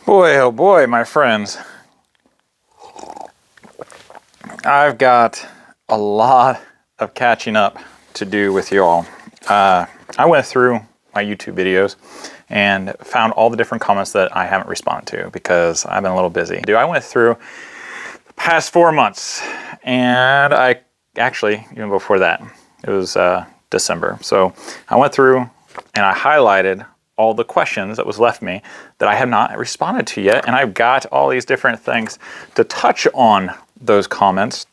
Boy, oh boy, my friends. I've got a lot of catching up to do with y'all. I went through my YouTube videos and found all the different comments that I haven't responded to because I've been a little busy. I went through the past 4 months, and I actually, even before that, it was December. So I went through and I highlighted all the questions that was left me that I have not responded to yet, and I've got all these different things to touch on those comments.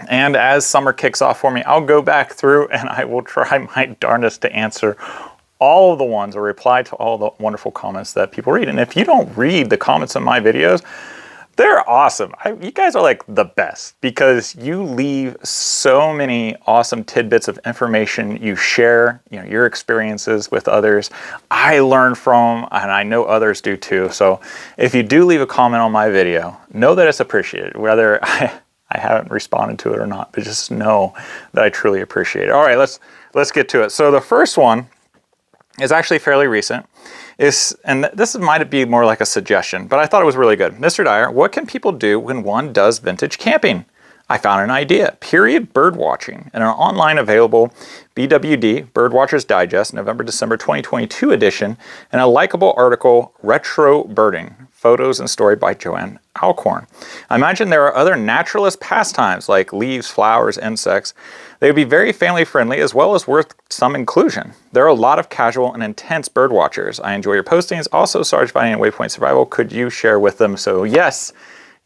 And as summer kicks off for me, I'll go back through and I will try my darndest to answer all of the ones or reply to all the wonderful comments that people read. And if you don't read the comments in my videos, they're awesome. You guys are like the best because you leave so many awesome tidbits of information. You share, your experiences with others. I learn from, and I know others do too. So if you do leave a comment on my video, know that it's appreciated, whether I haven't responded to it or not, but just know that I truly appreciate it. All right, let's get to it. So the first one is actually fairly recent. And this might be more like a suggestion, but I thought it was really good. Mr. Dyer, what can people do when one does vintage camping? I found an idea. Period bird watching in an online available BWD, Birdwatcher's Digest, November-December 2022 edition, and a likable article, Retro Birding, Photos and Story by Joanne Alcorn. I imagine there are other naturalist pastimes like leaves, flowers, insects. They would be very family friendly as well as worth some inclusion. There are a lot of casual and intense bird watchers. I enjoy your postings. Also, Sarge Finding and Waypoint Survival. Could you share with them? So yes.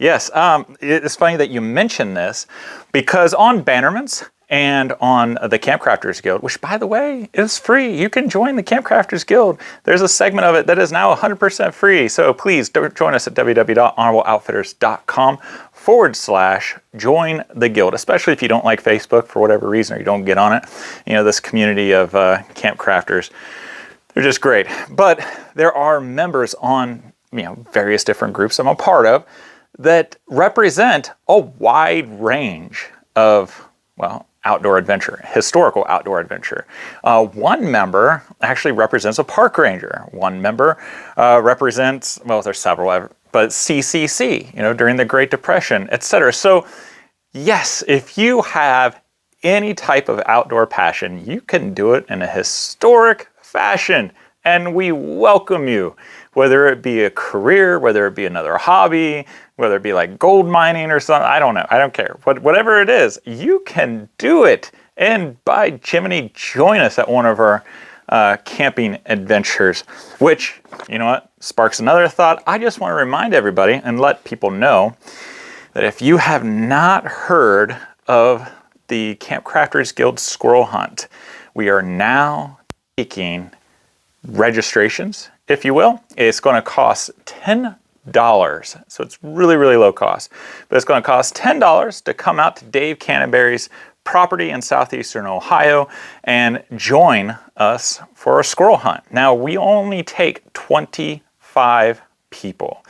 It's funny that you mentioned this because on Bannerman's and on the Campcrafters Guild, which by the way is free. You can join the Campcrafters Guild. There's a segment of it that is now 100% free. So please join us at www.honorableoutfitters.com/join the guild, especially if you don't like Facebook for whatever reason or you don't get on it. This community of Campcrafters, they're just great. But there are members on various different groups I'm a part of that represent a wide range of, outdoor adventure, historical outdoor adventure. One member actually represents a park ranger. One member represents, there's several, but CCC, during the Great Depression, etc. So yes, if you have any type of outdoor passion, you can do it in a historic fashion, and we welcome you. Whether it be a career, whether it be another hobby, whether it be like gold mining or something, I don't know, I don't care. But whatever it is, you can do it. And by Jiminy, join us at one of our camping adventures, which, sparks another thought. I just want to remind everybody and let people know that if you have not heard of the Campcrafters Guild Squirrel Hunt, we are now taking registrations, if you will. It's going to cost $10. So it's really, really low cost. But it's going to cost $10 to come out to Dave Canterbury's property in southeastern Ohio and join us for a squirrel hunt. Now, we only take 25 people.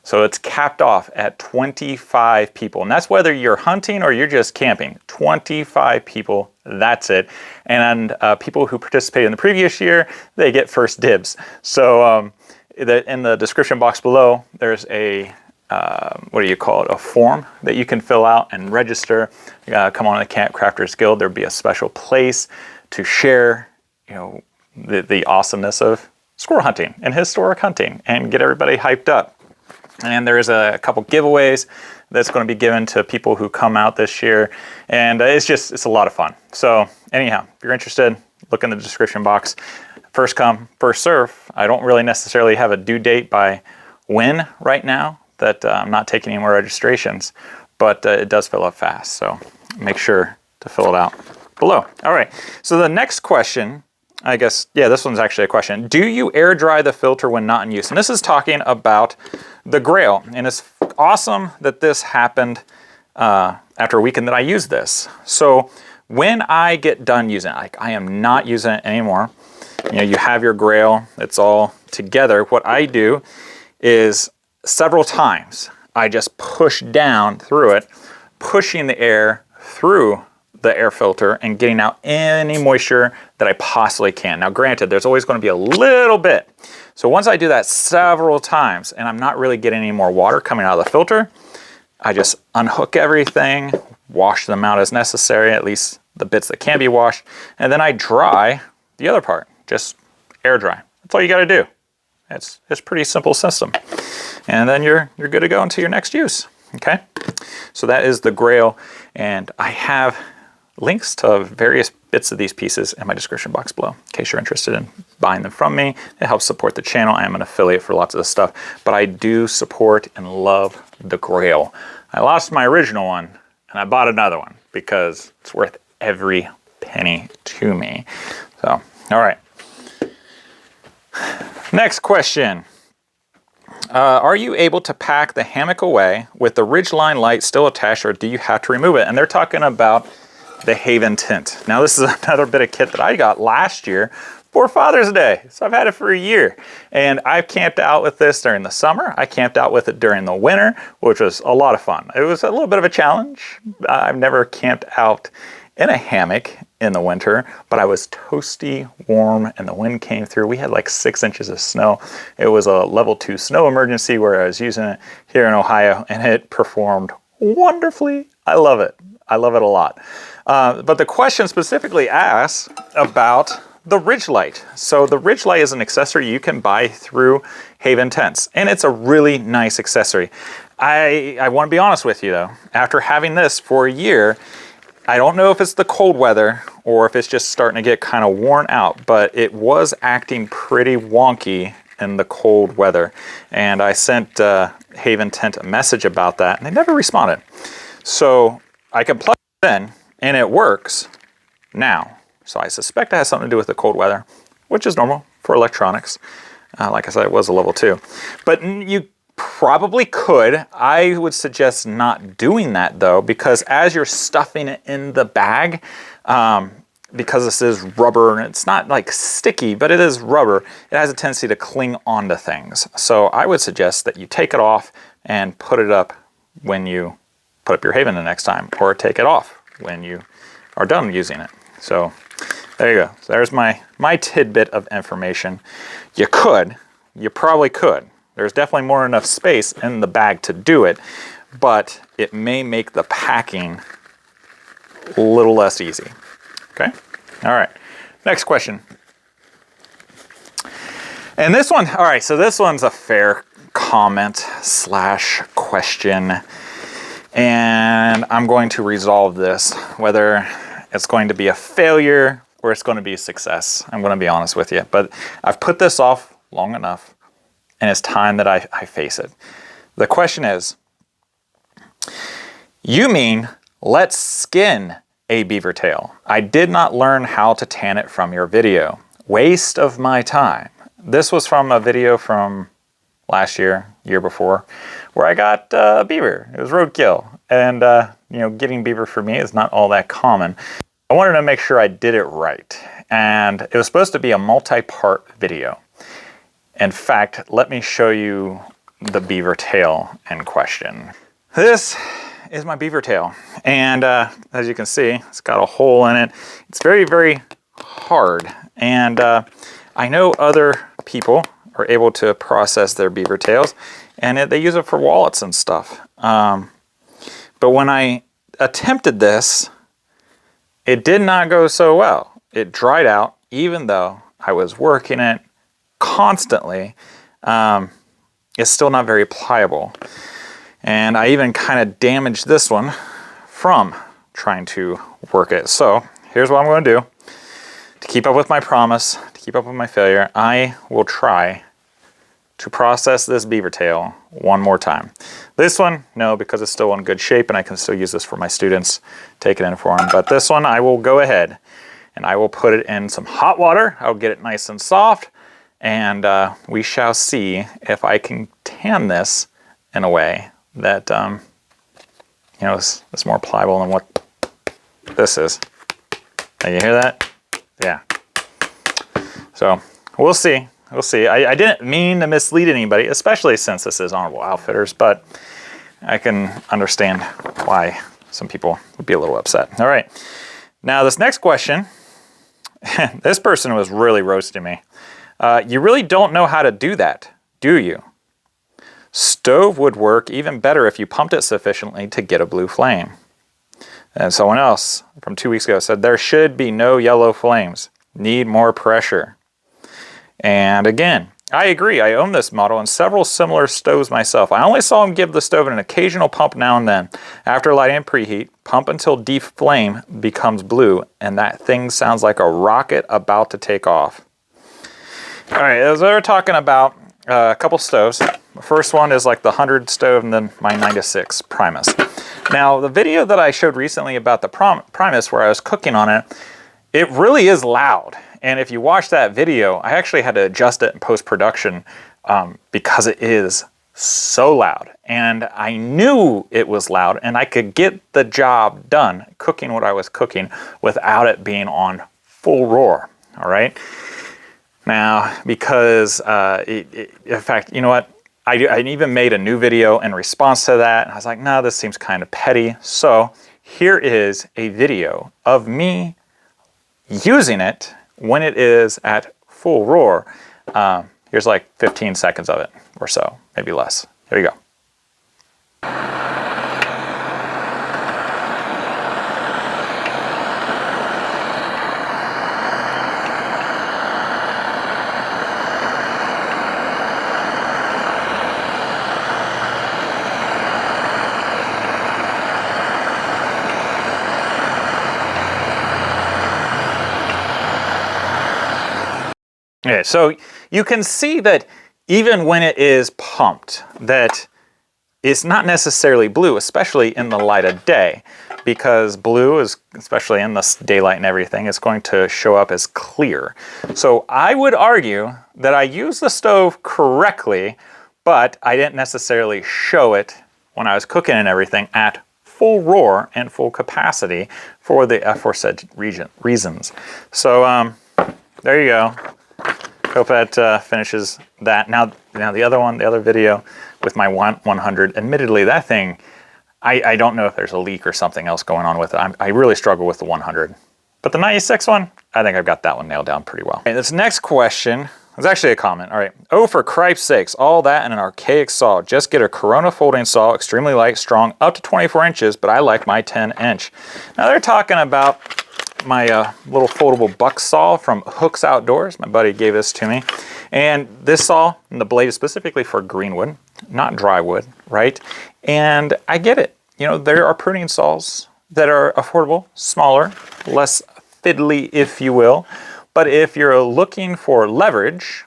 So it's capped off at 25 people. And that's whether you're hunting or you're just camping. 25 people, that's it. And people who participated in the previous year, they get first dibs. So in the description box below, there's a, a form that you can fill out and register. Come on to the Campcrafters Guild. There'll be a special place to share, the awesomeness of squirrel hunting and historic hunting and get everybody hyped up. And there's a couple giveaways that's going to be given to people who come out this year. And it's a lot of fun. So anyhow, if you're interested, look in the description box. First come, first serve. I don't really necessarily have a due date by when right now that I'm not taking any more registrations, but it does fill up fast. So make sure to fill it out below. All right. So the next question, I guess, this one's actually a question. Do you air dry the filter when not in use? And this is talking about the Grail. And it's awesome that this happened after a weekend that I used this. So when I get done using it, I am not using it anymore. You have your Grail, it's all together. What I do is several times, I just push down through it, pushing the air through the air filter and getting out any moisture that I possibly can. Now granted, there's always going to be a little bit. So once I do that several times and I'm not really getting any more water coming out of the filter, I just unhook everything, wash them out as necessary, at least the bits that can be washed, and then I dry the other part, just air dry. That's all you gotta do. It's a pretty simple system. And then you're good to go into your next use, okay? So that is the Grail, and I have links to various bits of these pieces in my description box below in case you're interested in buying them from me. It helps support the channel. I am an affiliate for lots of this stuff, but I do support and love the Grail. I lost my original one and I bought another one because it's worth every penny to me. So, all right. Next question. Are you able to pack the hammock away with the ridgeline light still attached, or do you have to remove it? And they're talking about the Haven tent. Now this is another bit of kit that I got last year for Father's Day. So I've had it for a year. And I've camped out with this during the summer. I camped out with it during the winter, which was a lot of fun. It was a little bit of a challenge. I've never camped out in a hammock in the winter, but I was toasty warm and the wind came through. We had like 6 inches of snow. It was a level 2 snow emergency where I was using it here in Ohio, and it performed wonderfully. I love it. I love it a lot. But the question specifically asks about the ridge light. So the ridge light is an accessory you can buy through Haven Tents, and it's a really nice accessory. I want to be honest with you though, after having this for a year, I don't know if it's the cold weather or if it's just starting to get kind of worn out, but it was acting pretty wonky in the cold weather. And I sent Haven Tent a message about that and they never responded. So I can plug it in and it works now. So I suspect it has something to do with the cold weather, which is normal for electronics. Like I said, it was a level 2. But you probably could. I would suggest not doing that though, because as you're stuffing it in the bag, because this is rubber and it's not like sticky, but it is rubber, it has a tendency to cling onto things. So I would suggest that you take it off and put it up when you put up your Haven the next time, or take it off when you are done using it. So there you go. So there's my tidbit of information. You probably could. There's definitely more than enough space in the bag to do it, but it may make the packing a little less easy. Okay? All right. Next question. And this one, all right, so this one's a fair comment / question. And I'm going to resolve this, whether it's going to be a failure or it's going to be a success. I'm going to be honest with you, but I've put this off long enough and it's time that I face it. The question is, you mean let's skin a beaver tail? I did not learn how to tan it from your video. Waste of my time. This was from a video from last year before, where I got a beaver. It was roadkill. And you know, getting beaver for me is not all that common. I wanted to make sure I did it right. And it was supposed to be a multi-part video. In fact, let me show you the beaver tail in question. This is my beaver tail. And as you can see, it's got a hole in it. It's very, very hard. And I know other people are able to process their beaver tails, and they use it for wallets and stuff. But when I attempted this, it did not go so well. It dried out, even though I was working it constantly. It's still not very pliable. And I even kind of damaged this one from trying to work it. So here's what I'm going to do. To keep up with my promise, to keep up with my failure, I will try to process this beaver tail one more time. This one, no, because it's still in good shape and I can still use this for my students, take it in for them. But this one, I will go ahead and I will put it in some hot water. I'll get it nice and soft, and we shall see if I can tan this in a way that, you know, is more pliable than what this is. Can you hear that? Yeah. So we'll see. We'll see. I didn't mean to mislead anybody, especially since this is Honorable Outfitters, but I can understand why some people would be a little upset. All right. Now this next question, this person was really roasting me. You really don't know how to do that, do you? Stove would work even better if you pumped it sufficiently to get a blue flame. And someone else from 2 weeks ago said, there should be no yellow flames. Need more pressure. And again, I agree. I own this model and several similar stoves myself. I only saw him give the stove an occasional pump now and then. After lighting and preheat, pump until deep flame becomes blue, and that thing sounds like a rocket about to take off. All right, as we were talking about a couple stoves. The first one is like the 100 stove, and then my 96 Primus. Now, the video that I showed recently about the Primus where I was cooking on it, it really is loud. And if you watch that video, I actually had to adjust it in post-production because it is so loud. And I knew it was loud, and I could get the job done cooking what I was cooking without it being on full roar, all right? Now, because, in fact, you know what? I even made a new video in response to that. And I was like, no, this seems kind of petty. So here is a video of me using it when it is at full roar. Here's like 15 seconds of it or so, maybe less. Here you go. Okay, so you can see that even when it is pumped, that it's not necessarily blue, especially in the light of day, because blue is, especially in the daylight and everything, it's going to show up as clear. So I would argue that I used the stove correctly, but I didn't necessarily show it when I was cooking and everything at full roar and full capacity for the aforesaid reasons. So there you go. Hope that finishes that. Now the other one, the other video with my 100, admittedly that thing, I don't know if there's a leak or something else going on with it. I really struggle with the 100. But the 96 one, I think I've got that one nailed down pretty well. Okay, this next question is actually a comment. All right. Oh, for cripe's sakes, all that and an archaic saw. Just get a Corona folding saw, extremely light, strong, up to 24 inches, but I like my 10-inch. Now they're talking about my little foldable buck saw from Hooks Outdoors. My buddy gave this to me. And this saw, and the blade is specifically for greenwood, not dry wood, right? And I get it. You know, there are pruning saws that are affordable, smaller, less fiddly, if you will. But if you're looking for leverage,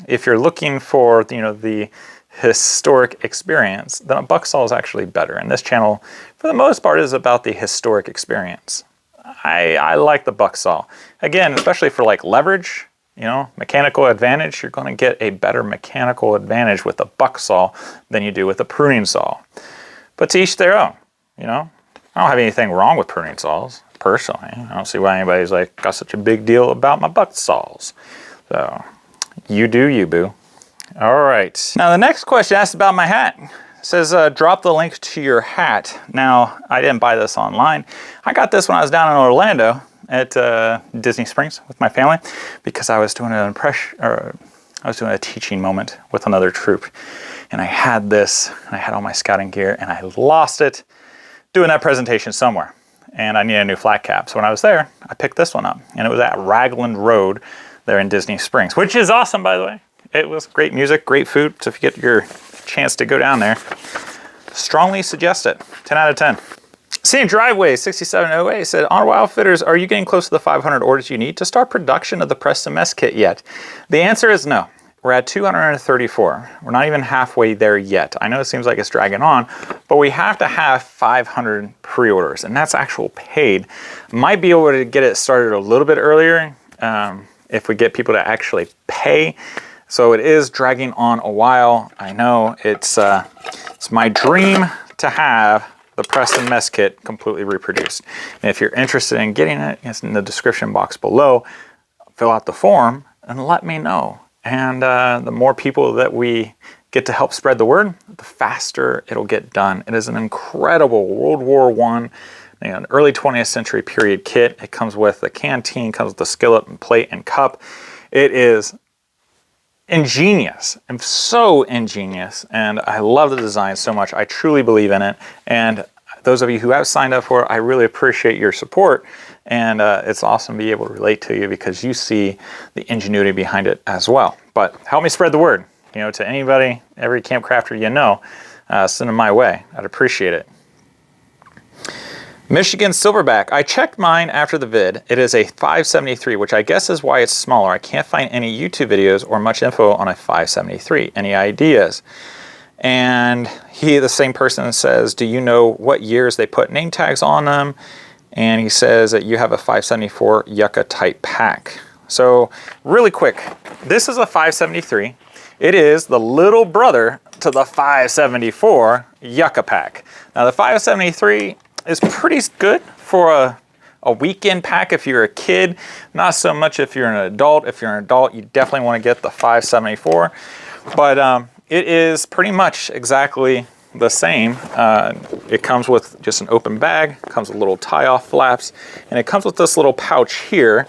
if you're looking for, you know, the historic experience, then a buck saw is actually better. And this channel, for the most part, is about the historic experience. I like the buck saw. Again, especially for like leverage, you know, mechanical advantage, you're going to get a better mechanical advantage with a buck saw than you do with a pruning saw. But to each their own, you know. I don't have anything wrong with pruning saws, personally. I don't see why anybody's like got such a big deal about my buck saws. So, you do you, boo. All right. Now the next question asks about my hat. It says, drop the link to your hat. Now, I didn't buy this online. I got this when I was down in Orlando at Disney Springs with my family because I was doing a teaching moment with another troop. And I had this, and I had all my scouting gear, and I lost it doing that presentation somewhere. And I needed a new flat cap. So when I was there, I picked this one up. And it was at Ragland Road there in Disney Springs, which is awesome, by the way. It was great music, great food. So if you get your chance to go down there, strongly suggest it. 10 out of 10. Scenic Driveway 6708 said, Honorable Outfitters, are you getting close to the 500 orders you need to start production of the PReston Mess Kit yet? The answer is no. We're at 234. We're not even halfway there yet. I know it seems like it's dragging on, but we have to have 500 pre-orders, and that's actual paid. Might be able to get it started a little bit earlier if we get people to actually pay. So it is dragging on a while. I know it's my dream to have the PReston Mess Kit completely reproduced. And if you're interested in getting it, it's in the description box below. Fill out the form and let me know. And the more people that we get to help spread the word, the faster it'll get done. It is an incredible World War I, an early 20th century period kit. It comes with the canteen, comes with the skillet and plate and cup. It is ingenious and so ingenious, and I love the design so much. I truly believe in it, and those of you who have signed up for it, I really appreciate your support, and it's awesome to be able to relate to you because you see the ingenuity behind it as well. But help me spread the word, to anybody, every camp crafter send them my way. I'd appreciate it. Michigan Silverback. I checked mine after the vid. It is a 573, which I guess is why it's smaller. I can't find any YouTube videos or much info on a 573. Any ideas? And the same person says, do you know what years they put name tags on them? And he says that you have a 574 Yucca type pack. So really quick, this is a 573. It is the little brother to the 574 Yucca pack. Now the 573 is pretty good for a weekend pack if you're a kid, not so much if you're an adult. If you're an adult, you definitely want to get the 574, but it is pretty much exactly the same. It comes with just an open bag, comes with little tie-off flaps, and it comes with this little pouch here.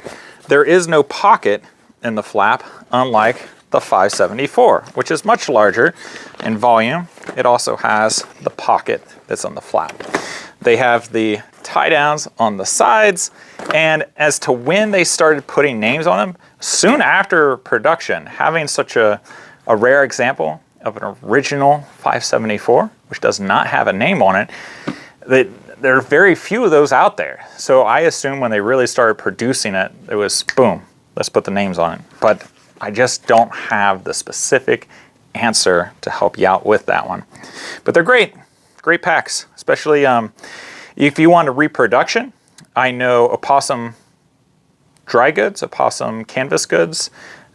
There is no pocket in the flap, unlike the 574, which is much larger in volume. It also has the pocket that's on the flap. They have the tie downs on the sides, and as to when they started putting names on them, soon after production, having such a rare example of an original 574, which does not have a name on it, there are very few of those out there. So I assume when they really started producing it, it was boom, let's put the names on it. But I just don't have the specific answer to help you out with that one. But they're great packs, especially if you want a reproduction. I know Opossum Dry Goods, Opossum Canvas Goods,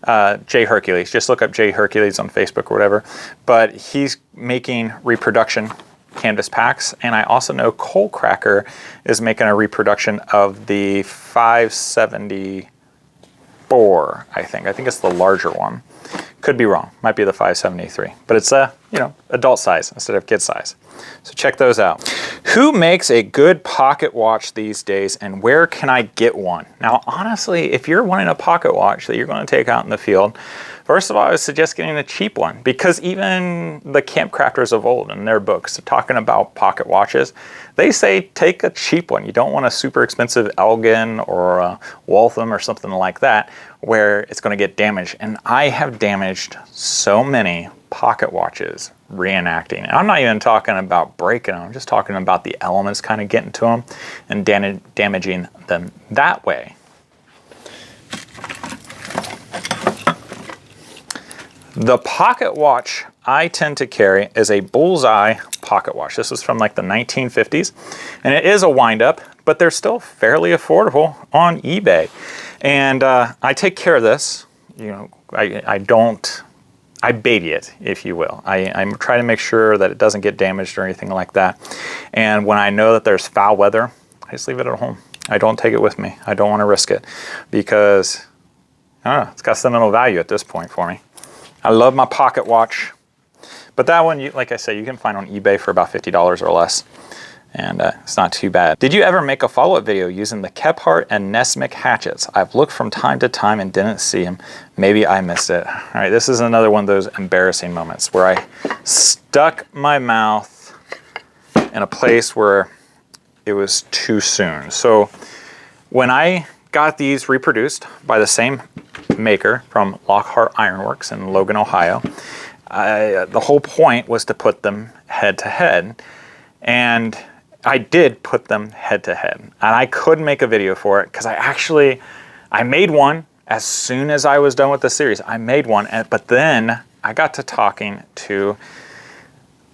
J Hercules. Just look up J Hercules on Facebook or whatever. But he's making reproduction canvas packs, and I also know Coal Cracker is making a reproduction of the 574. I think it's the larger one. Could be wrong. Might be the 573, but it's adult size instead of kid size. So check those out. Who makes a good pocket watch these days, and where can I get one? Now, honestly, if you're wanting a pocket watch that you're going to take out in the field, first of all, I would suggest getting a cheap one, because even the camp crafters of old in their books talking about pocket watches, they say take a cheap one. You don't want a super expensive Elgin or a Waltham or something like that where it's going to get damaged. And I have damaged so many pocket watches reenacting. And I'm not even talking about breaking them. I'm just talking about the elements kind of getting to them and damaging them that way. The pocket watch I tend to carry is a Bullseye pocket watch. This is from like the 1950s, and it is a wind-up, but they're still fairly affordable on eBay. And I take care of this. I baby it, if you will. I try to make sure that it doesn't get damaged or anything like that. And when I know that there's foul weather, I just leave it at home. I don't take it with me. I don't want to risk it because, I don't know, it's got sentimental value at this point for me. I love my pocket watch. But that one, like I said, you can find on eBay for about $50 or less. And it's not too bad. Did you ever make a follow-up video using the Kephart and Nessmuk hatchets? I've looked from time to time and didn't see them. Maybe I missed it. All right, this is another one of those embarrassing moments where I stuck my mouth in a place where it was too soon. So when I got these reproduced by the same maker from Lockhart Ironworks in Logan, Ohio, the whole point was to put them head to head. And I did put them head to head, and I could make a video for it because I made one as soon as I was done with the series. I made one, but then I got to talking to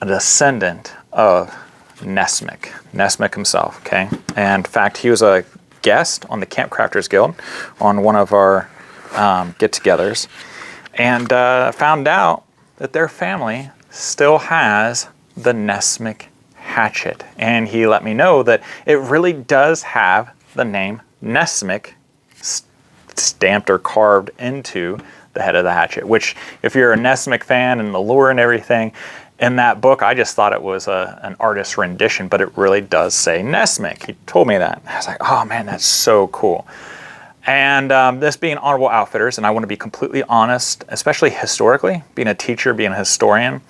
a descendant of Nessmuk himself, okay? And in fact, he was a guest on the Camp Crafters Guild on one of our get-togethers, and found out that their family still has the Nessmuk hatchet, and he let me know that it really does have the name Nessmuk stamped or carved into the head of the hatchet, which if you're a Nessmuk fan and the lure and everything, in that book I just thought it was an artist's rendition, but it really does say Nessmuk. He told me that. I was like, oh man, that's so cool. And this being Honorable Outfitters, and I want to be completely honest, especially historically, being a teacher, being a historian,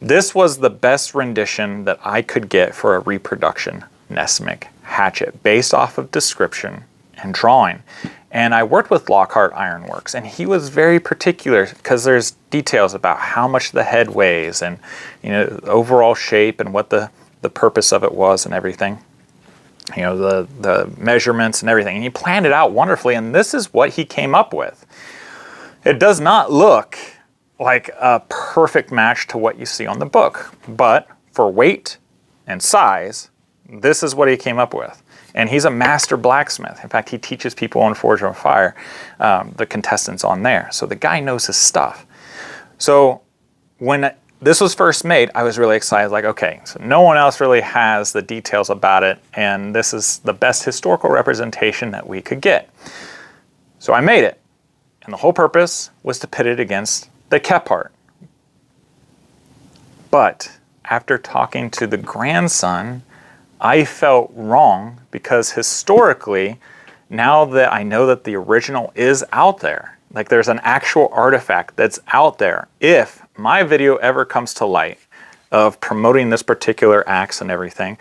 this was the best rendition that I could get for a reproduction Nessmuk hatchet based off of description and drawing. And I worked with Lockhart Ironworks, and he was very particular because there's details about how much the head weighs and, you know, the overall shape and what the purpose of it was and everything. You know, the measurements and everything. And he planned it out wonderfully, and this is what he came up with. It does not look like a perfect match to what you see on the book, but for weight and size, this is what he came up with. And he's a master blacksmith. In fact, he teaches people on Forge on Fire, the contestants on there. So the guy knows his stuff. So when this was first made, I was really excited, like, okay, so no one else really has the details about it, and this is the best historical representation that we could get. So I made it, and the whole purpose was to pit it against the Kephart. But after talking to the grandson, I felt wrong because historically, now that I know that the original is out there, like there's an actual artifact that's out there, if my video ever comes to light of promoting this particular axe and everything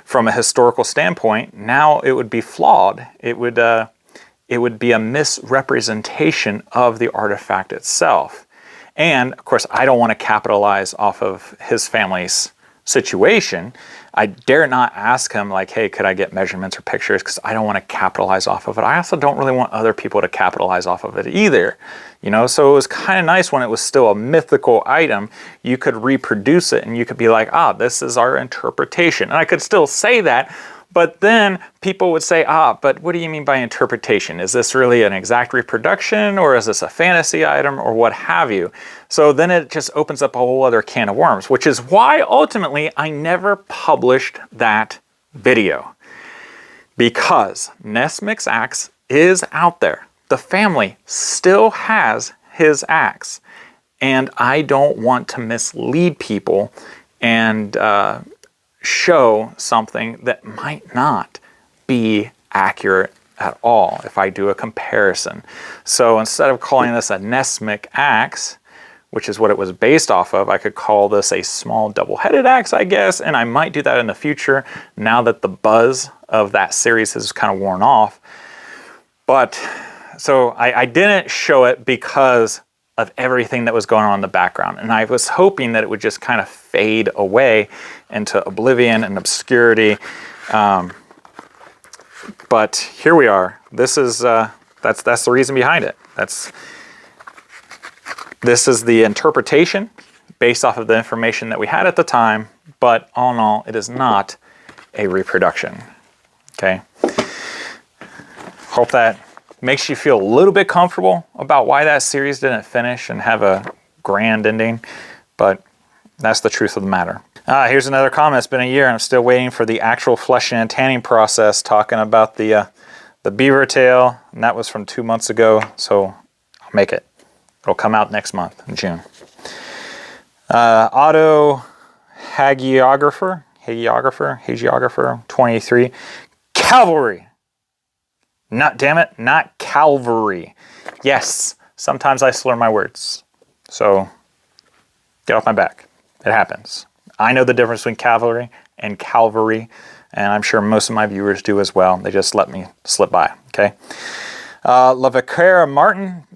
from a historical standpoint, now it would be flawed. It would be a misrepresentation of the artifact itself. And of course, I don't want to capitalize off of his family's situation. I dare not ask him like, hey, could I get measurements or pictures, because I don't want to capitalize off of it. I also don't really want other people to capitalize off of it either. You know, so it was kind of nice when it was still a mythical item, you could reproduce it and you could be like, ah, this is our interpretation. And I could still say that, but then people would say, ah, but what do you mean by interpretation? Is this really an exact reproduction, or is this a fantasy item, or what have you? So then it just opens up a whole other can of worms, which is why ultimately I never published that video. Because Nessmuk's axe is out there. The family still has his axe. And I don't want to mislead people and show something that might not be accurate at all if I do a comparison. So instead of calling this a Nessmuk axe, which is what it was based off of, I could call this a small double-headed axe, I guess, and I might do that in the future now that the buzz of that series has kind of worn off. But so I didn't show it because of everything that was going on in the background. And I was hoping that it would just kind of fade away into oblivion and obscurity. But here we are. This is, that's the reason behind it. This is the interpretation based off of the information that we had at the time, but all in all, it is not a reproduction, okay? Hope that makes you feel a little bit comfortable about why that series didn't finish and have a grand ending, but that's the truth of the matter. Here's another comment. It's been a year and I'm still waiting for the actual fleshing and tanning process, talking about the beaver tail, and that was from 2 months ago, so I'll make it. It'll come out next month in June. Auto hagiographer 23, cavalry. Not Calvary. Yes, sometimes I slur my words. So get off my back. It happens. I know the difference between cavalry and Calvary, and I'm sure most of my viewers do as well. They just let me slip by, okay? Lavacara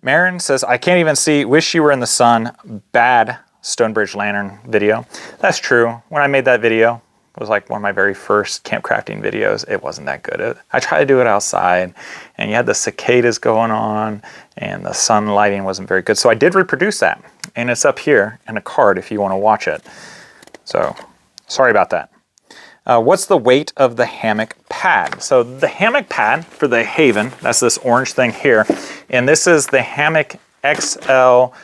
Marin says, I can't even see, wish you were in the sun, bad Stonebridge lantern video. That's true. When I made that video, it was like one of my very first camp crafting videos. It wasn't that good. I tried to do it outside, and you had the cicadas going on, and the sun lighting wasn't very good. So I did reproduce that, and it's up here in a card if you want to watch it. So sorry about that. What's the weight of the hammock pad? So the hammock pad for the Haven, that's this orange thing here, and this is the Hammock XL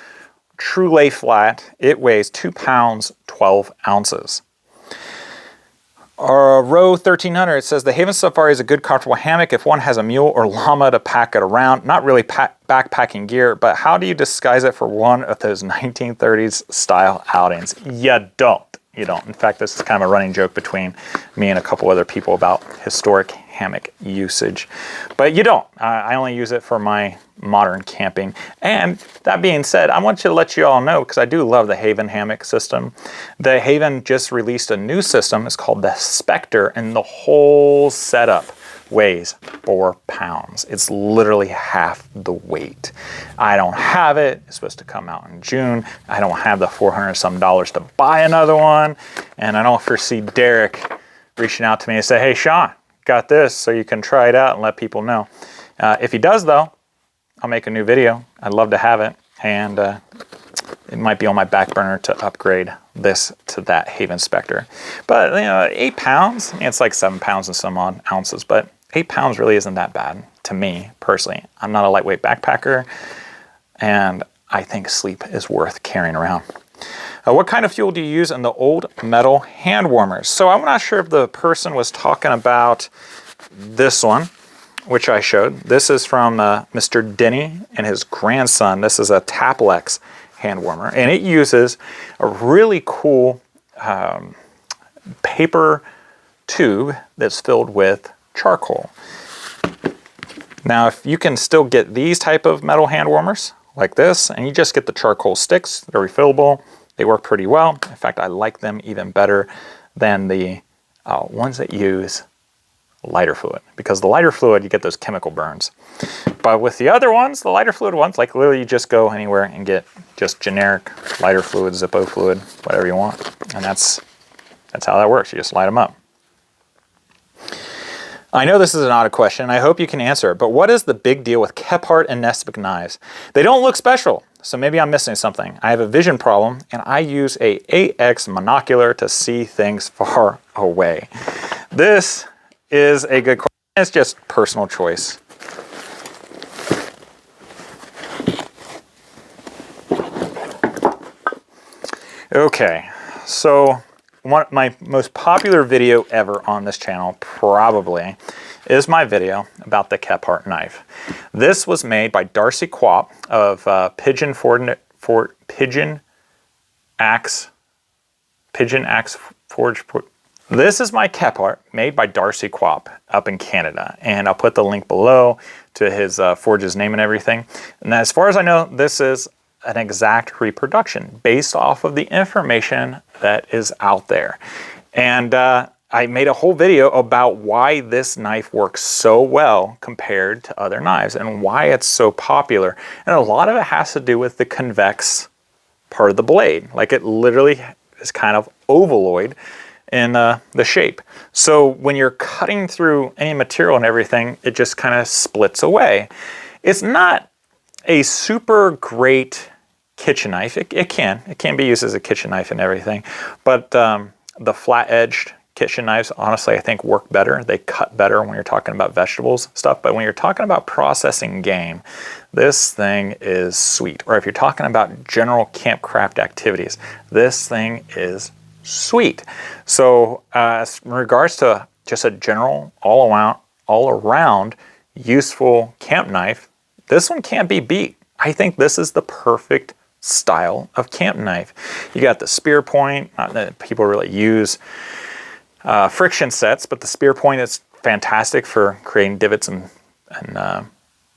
True Lay Flat. It weighs 2 pounds, 12 ounces. Row 1300, it says the Haven Safari is a good comfortable hammock if one has a mule or llama to pack it around. Not really backpacking gear, but how do you disguise it for one of those 1930s style outings? You don't. In fact, this is kind of a running joke between me and a couple other people about historic hammock usage. But you don't. I only use it for my modern camping. And that being said, I want to let you all know, because I do love the Haven hammock system. The Haven just released a new system. It's called the Spectre, and the whole setup weighs 4 pounds. It's literally half the weight. I don't have it. It's supposed to come out in June. I don't have the $400 some to buy another one. And I don't foresee Derek reaching out to me and say, hey, Sean, got this so you can try it out and let people know. If he does, though, I'll make a new video. I'd love to have it. And it might be on my back burner to upgrade this to that Haven Spectre. But, you know, 8 pounds, it's like 7 pounds and some odd ounces, but 8 pounds really isn't that bad to me personally. I'm not a lightweight backpacker, and I think sleep is worth carrying around. What kind of fuel do you use in the old metal hand warmers? So I'm not sure if the person was talking about this one, which I showed. This is from Mr. Denny and his grandson. This is a Taplex hand warmer, and it uses a really cool paper tube that's filled with charcoal. Now, if you can still get these type of metal hand warmers like this, and you just get the charcoal sticks, they're refillable, they work pretty well. In fact, I like them even better than the ones that use lighter fluid, because the lighter fluid, you get those chemical burns. But with the other ones, the lighter fluid ones, like literally you just go anywhere and get just generic lighter fluid, Zippo fluid, whatever you want. And that's how that works. You just light them up. I know this is an odd question. I hope you can answer it, but what is the big deal with Kephart and Nessmuk knives? They don't look special, so maybe I'm missing something. I have a vision problem, and I use a 8X monocular to see things far away. This is a good question. It's just personal choice. Okay, so my most popular video ever on this channel probably is my video about the Kephart knife. This was made by Darcy Quap of Pigeon Axe Forge. This is my Kephart made by Darcy Quap up in Canada, and I'll put the link below to his forge's name and everything. And as far as I know, this is an exact reproduction based off of the information that is out there. And I made a whole video about why this knife works so well compared to other knives and why it's so popular. And a lot of it has to do with the convex part of the blade. Like, it literally is kind of ovaloid in the shape. So when you're cutting through any material and everything, it just kind of splits away. It's not a super great kitchen knife. It can be used as a kitchen knife and everything, but the flat-edged kitchen knives, honestly, I think work better. They cut better when you're talking about vegetables stuff, but when you're talking about processing game, this thing is sweet. Or if you're talking about general campcraft activities, this thing is sweet. So in regards to just a general all around useful camp knife, this one can't be beat. I think this is the perfect style of camp knife. You got the spear point. Not that people really use friction sets, but the spear point is fantastic for creating divots and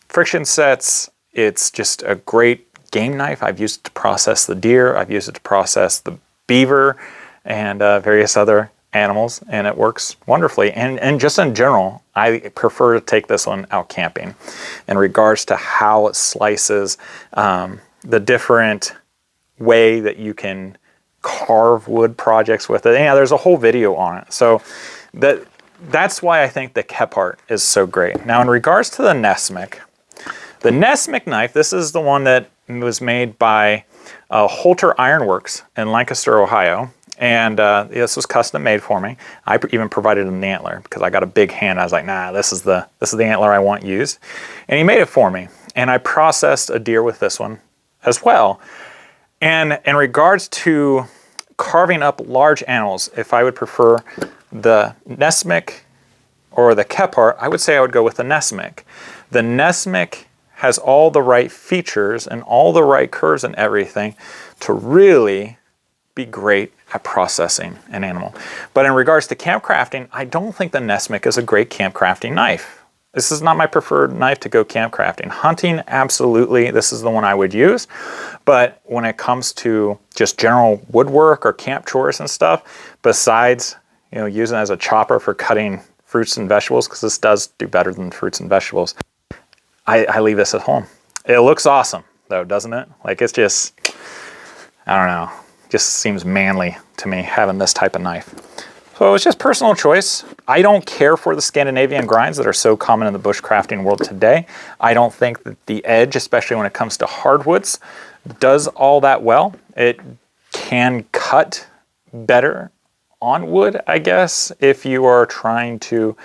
friction sets. It's just a great game knife. I've used it to process the deer. I've used it to process the beaver and various other animals, and it works wonderfully. And just in general, I prefer to take this one out camping in regards to how it slices, the different way that you can carve wood projects with it. Yeah, there's a whole video on it. So that's why I think the Kephart is so great. Now, in regards to the Nessmuk knife, this is the one that was made by Hohner Ironworks in Lancaster, Ohio. And this was custom made for me. I even provided an antler because I got a big hand. I was like, nah, this is the antler I want used. And he made it for me. And I processed a deer with this one as well. And in regards to carving up large animals, if I would prefer the Nessmuk or the Kephart, I would say I would go with the Nessmuk. The Nessmuk has all the right features and all the right curves and everything to really be great at processing an animal. But in regards to camp crafting, I don't think the Nessmuk is a great camp crafting knife. This is not my preferred knife to go camp crafting. Hunting, absolutely, this is the one I would use. But when it comes to just general woodwork or camp chores and stuff, besides using it as a chopper for cutting fruits and vegetables, because this does do better than fruits and vegetables, I leave this at home. It looks awesome though, doesn't it? Like, it's just, I don't know, just seems manly to me having this type of knife. So it's just personal choice. I don't care for the Scandinavian grinds that are so common in the bushcrafting world today. I don't think that the edge, especially when it comes to hardwoods, does all that well. It can cut better on wood, I guess, if you are trying to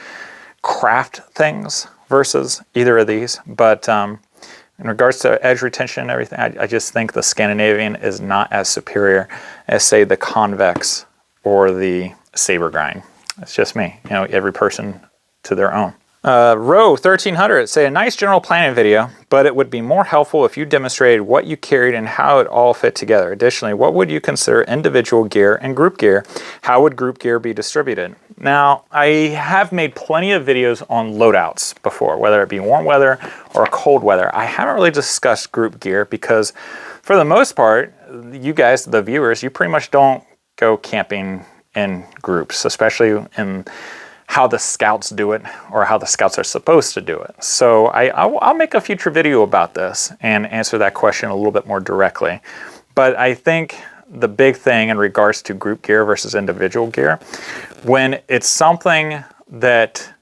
craft things versus either of these. But in regards to edge retention and everything, I just think the Scandinavian is not as superior as, say, the convex or the saber grind. It's just me. Every person to their own. Row 1300, say a nice general planning video, but it would be more helpful if you demonstrated what you carried and how it all fit together. Additionally, what would you consider individual gear and group gear? How would group gear be distributed? Now, I have made plenty of videos on loadouts before, whether it be warm weather or cold weather. I haven't really discussed group gear because for the most part, you guys, the viewers, you pretty much don't go camping in groups, especially in how the scouts do it or how the scouts are supposed to do it. So I'll make a future video about this and answer that question a little bit more directly. But I think the big thing in regards to group gear versus individual gear, when it's something that,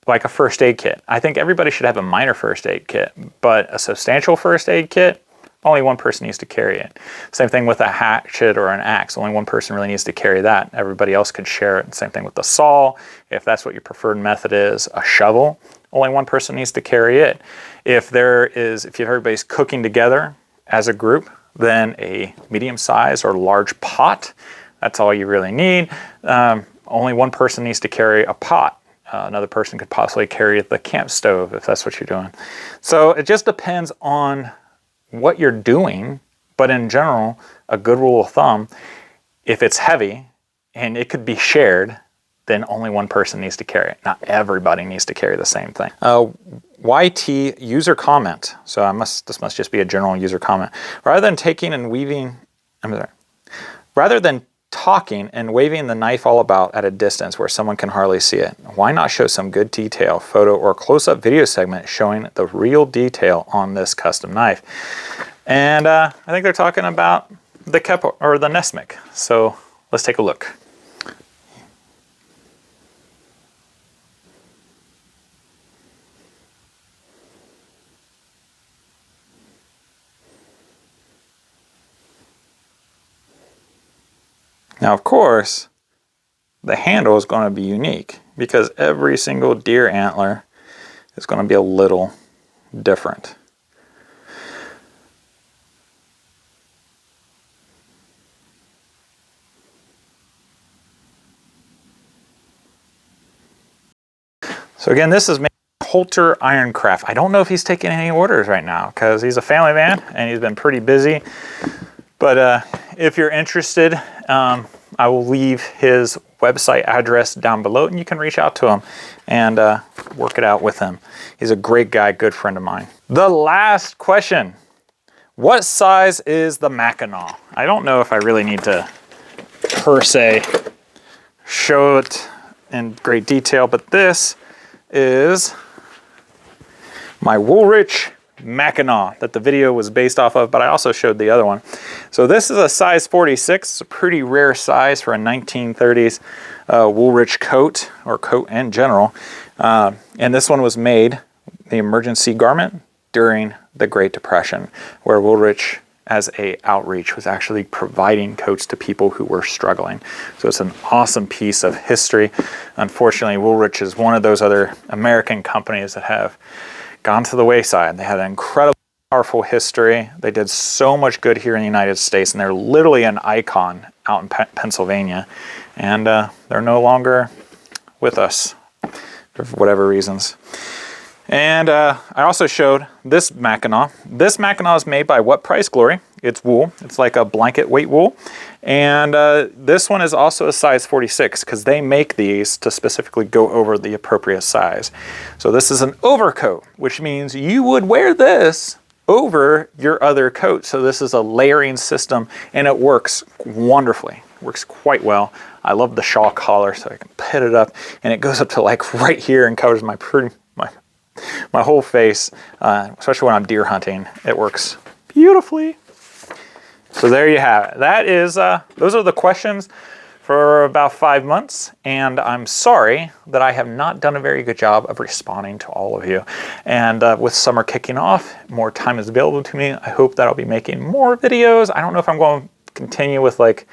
like a first aid kit, I think everybody should have a minor first aid kit, but a substantial first aid kit, only one person needs to carry it. Same thing with a hatchet or an axe. Only one person really needs to carry that. Everybody else could share it. Same thing with the saw. If that's what your preferred method is, a shovel, only one person needs to carry it. If everybody's cooking together as a group, then a medium size or large pot, that's all you really need. Only one person needs to carry a pot. Another person could possibly carry the camp stove if that's what you're doing. So it just depends on what you're doing, but in general, a good rule of thumb, if it's heavy and it could be shared, then only one person needs to carry it. Not everybody needs to carry the same thing. YT user comment. So this must just be a general user comment. Rather than talking and waving the knife all about at a distance where someone can hardly see it, why not show some good detail, photo or close-up video segment showing the real detail on this custom knife? And I think they're talking about the Kephart or the Nessmuk. So let's take a look. Now, of course, the handle is going to be unique because every single deer antler is going to be a little different. So again, this is Hohner Ironcraft. I don't know if he's taking any orders right now because he's a family man and he's been pretty busy. But if you're interested, I will leave his website address down below and you can reach out to him and work it out with him. He's a great guy, good friend of mine. The last question. What size is the Mackinac? I don't know if I really need to, per se, show it in great detail, but this is my Woolrich Mackinac that the video was based off of, but I also showed the other one. So this is a size 46. It's a pretty rare size for a 1930s Woolrich coat, or coat in general. And this one was made, the emergency garment, during the Great Depression, where Woolrich, as a outreach, was actually providing coats to people who were struggling. So it's an awesome piece of history. Unfortunately, Woolrich is one of those other American companies that have gone to the wayside. They had an incredible, powerful history. They did so much good here in the United States, and they're literally an icon out in Pennsylvania. And they're no longer with us for whatever reasons. And I also showed this Mackinac. This Mackinac is made by What Price Glory. It's wool. It's like a blanket weight wool. And this one is also a size 46 because they make these to specifically go over the appropriate size. So this is an overcoat, which means you would wear this over your other coat. So this is a layering system and it works wonderfully. It works quite well. I love the shawl collar so I can put it up and it goes up to like right here and covers my whole face, especially when I'm deer hunting. It works beautifully. So there you have it. That is, those are the questions for about 5 months, and I'm sorry that I have not done a very good job of responding to all of you. And with summer kicking off, more time is available to me. I hope that I'll be making more videos. I don't know if I'm going to continue with like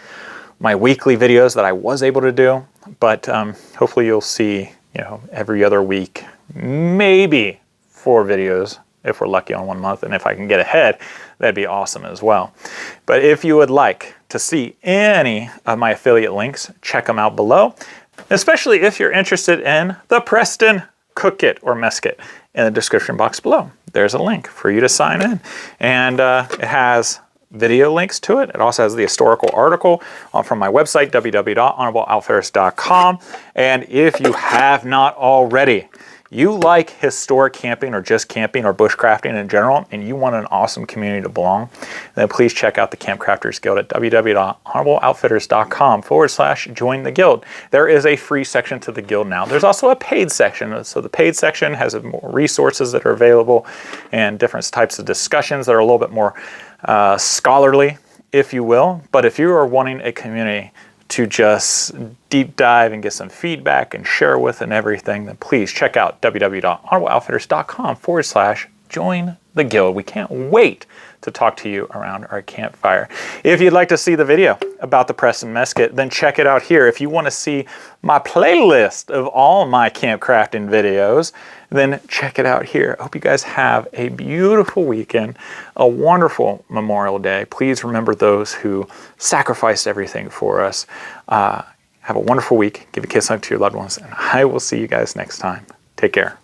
my weekly videos that I was able to do, but hopefully you'll see, you know, every other week, maybe 4 videos if we're lucky on 1 month, and if I can get ahead, that'd be awesome as well. But if you would like to see any of my affiliate links, check them out below, especially if you're interested in the Preston Cook Kit or Mess Kit. In the description box below, there's a link for you to sign in. And it has video links to it. It also has the historical article from my website, www.honorableoutfitters.com. And if you have not already, you like historic camping or just camping or bushcrafting in general, and you want an awesome community to belong, then please check out the Camp Crafters Guild at www.honorableoutfitters.com/join the guild. There is a free section to the guild now. There's also a paid section. So the paid section has more resources that are available and different types of discussions that are a little bit more scholarly, if you will. But if you are wanting a community to just deep dive and get some feedback and share with and everything, then please check out www.honorableoutfitters.com/join the guild. We can't wait to talk to you around our campfire. If you'd like to see the video about the Preston Mess Kit, then check it out here. If you want to see my playlist of all my camp crafting videos, then check it out here. I hope you guys have a beautiful weekend, a wonderful Memorial Day. Please remember those who sacrificed everything for us. Have a wonderful week. Give a kiss out to your loved ones, and I will see you guys next time. Take care.